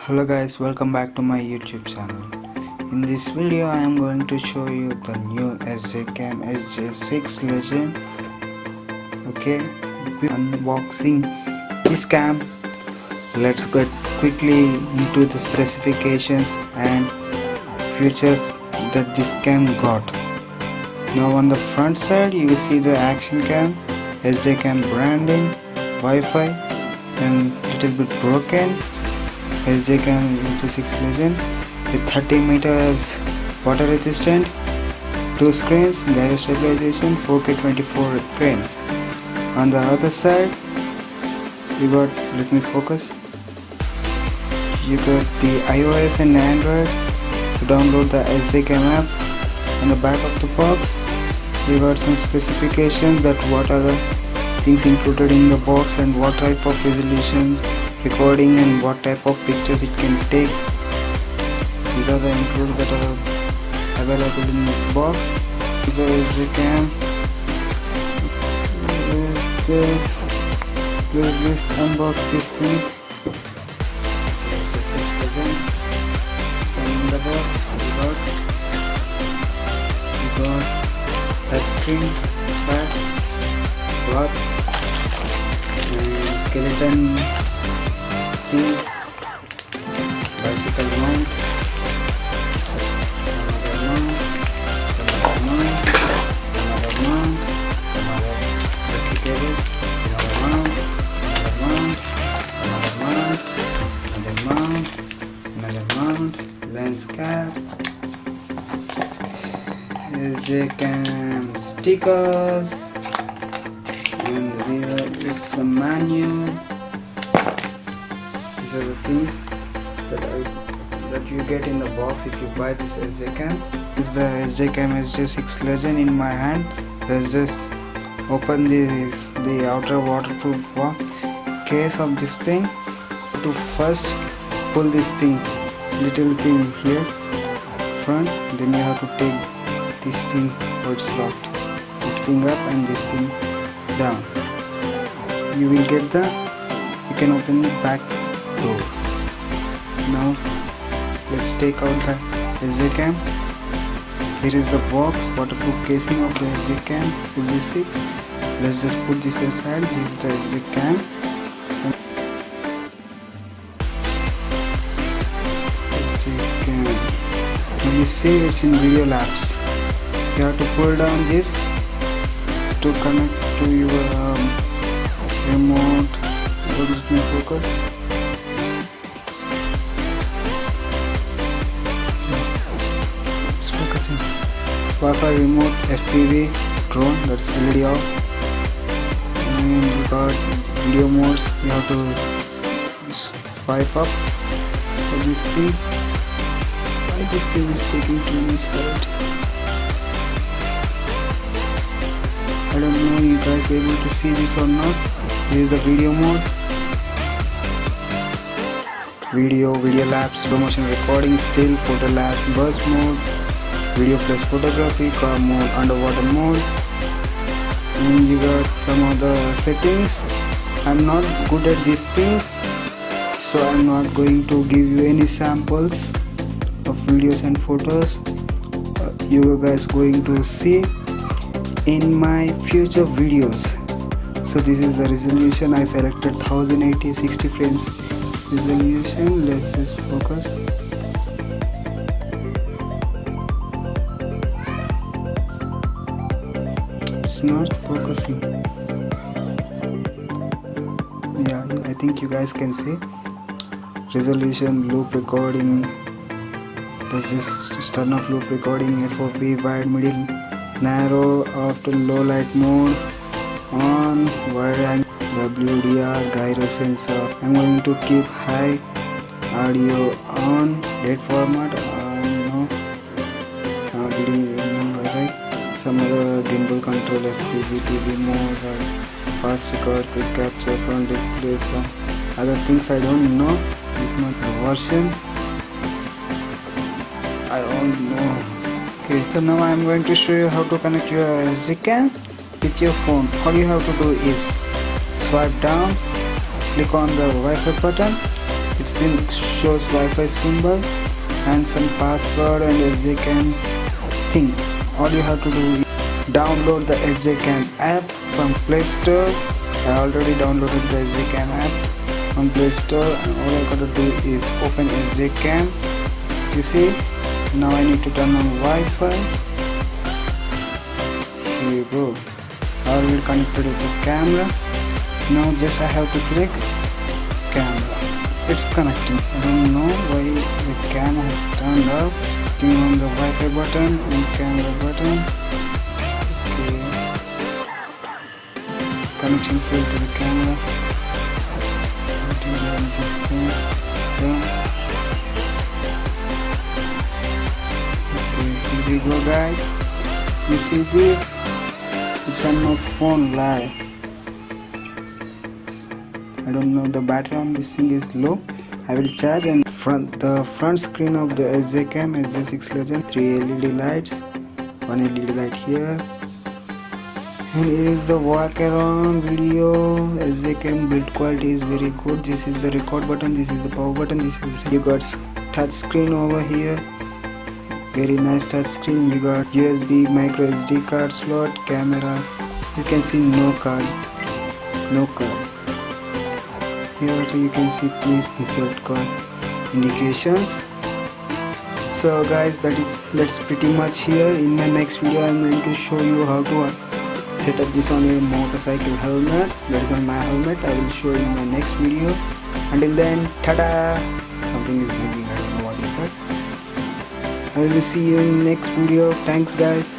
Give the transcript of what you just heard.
Hello guys, welcome back to my YouTube channel. In this video I am going to show you the new SJCam SJ6 Legend. Okay, unboxing this cam. Let's get quickly into the specifications and features that this cam got. Now on the front side you will see the Acton cam, SJCam branding, Wi-Fi and little bit broken. SJCam SJ6 Legend with 30 meters water resistant, 2 screens, gyro stabilization, 4K 24 frames. On the other side you got, let me focus, you got the iOS and Android to download the SJCam app. On the back of the box we got some specifications that what are the things included in the box and what type of resolution recording and what type of pictures it can take. These are the includes that are available in this box. This is the cam. Let's just unbox this thing. It's a 6 Legend. And in the box we got touch screen, back, cloth, and skeleton thing, bicycle mount, another mount, battery cable, another mount, lens cap, SJCam stickers, and here is the manual. These are the things that you get in the box if you buy this SJCam. This is the SJCam SJ6 Legend in my hand. Let's just open the outer waterproof case of this thing. To first pull this thing, little thing here front, then you have to take this thing where it's locked, this thing up and this thing down. You will get you can open the back door. Now let's take out the SJCam. Here is the box, waterproof casing of the SJCam SJ6. Let's just put this aside. This is the SJCam. When you see it's in video lapse, you have to pull down this to connect to your remote. Let me focus. It's focusing. Wi-Fi remote, FPV drone, that's already off. And you got video modes. You have to swipe up for this thing. Why this thing is taking 2 minutes for it? I don't know you guys able to see this or not. This is the video mode. Video lapse, slow motion recording, still, photo lapse, burst mode, video plus photography, car mode, underwater mode. And you got some other settings. I'm not good at this thing, so I'm not going to give you any samples of videos and photos. You guys going to see in my future videos. So this is the resolution. I selected 1080 60 frames resolution. Let's just focus. It's not focusing. Yeah, I think you guys can see. Resolution, loop recording. Let's just turn off loop recording. FOV, wide, middle, narrow, after low light mode, on, wide angle, WDR, gyro sensor. I'm going to keep high, audio on, date format, no, right. Some other gimbal control, FPV, TV mode, fast record, quick capture, front display, some other things I don't know. This month the version I don't know. Okay, so now I'm going to show you how to connect your SJCam with your phone. All you have to do is swipe down, click on the Wi-Fi button, It shows Wi-Fi symbol and some password and SJCam thing. All you have to do is download the SJCam app from Play Store. I already downloaded the SJCam app from Play Store, and all I gotta do is open SJCam. You see, now I need to turn on Wi-Fi. Here you go. Already connected with the camera. Now just I have to click camera. It's connecting. I don't know why the camera has turned off. Clicking on the Wi-Fi button and camera button. Okay. Connection failed to the camera. Okay, here we go, guys. You see this? It's on my phone live. I don't know, the battery on this thing is low. I will charge, and the front screen of the SJCam SJ6 Legend, 3 LED lights, 1 LED light here, and here is the walk around video. SJCam build quality is very good. This is the record button, this is the power button, this is you got touch screen over here. Very nice touch screen. You got USB micro SD card slot, camera. You can see no card. Here also you can see please insert card indications. So guys, that's pretty much here. In my next video I am going to show you how to set up this on your motorcycle helmet. That is on my helmet. I will show you in my next video. Until then, tada! Something is moving, I don't know what is that. I will see you in next video. Thanks guys.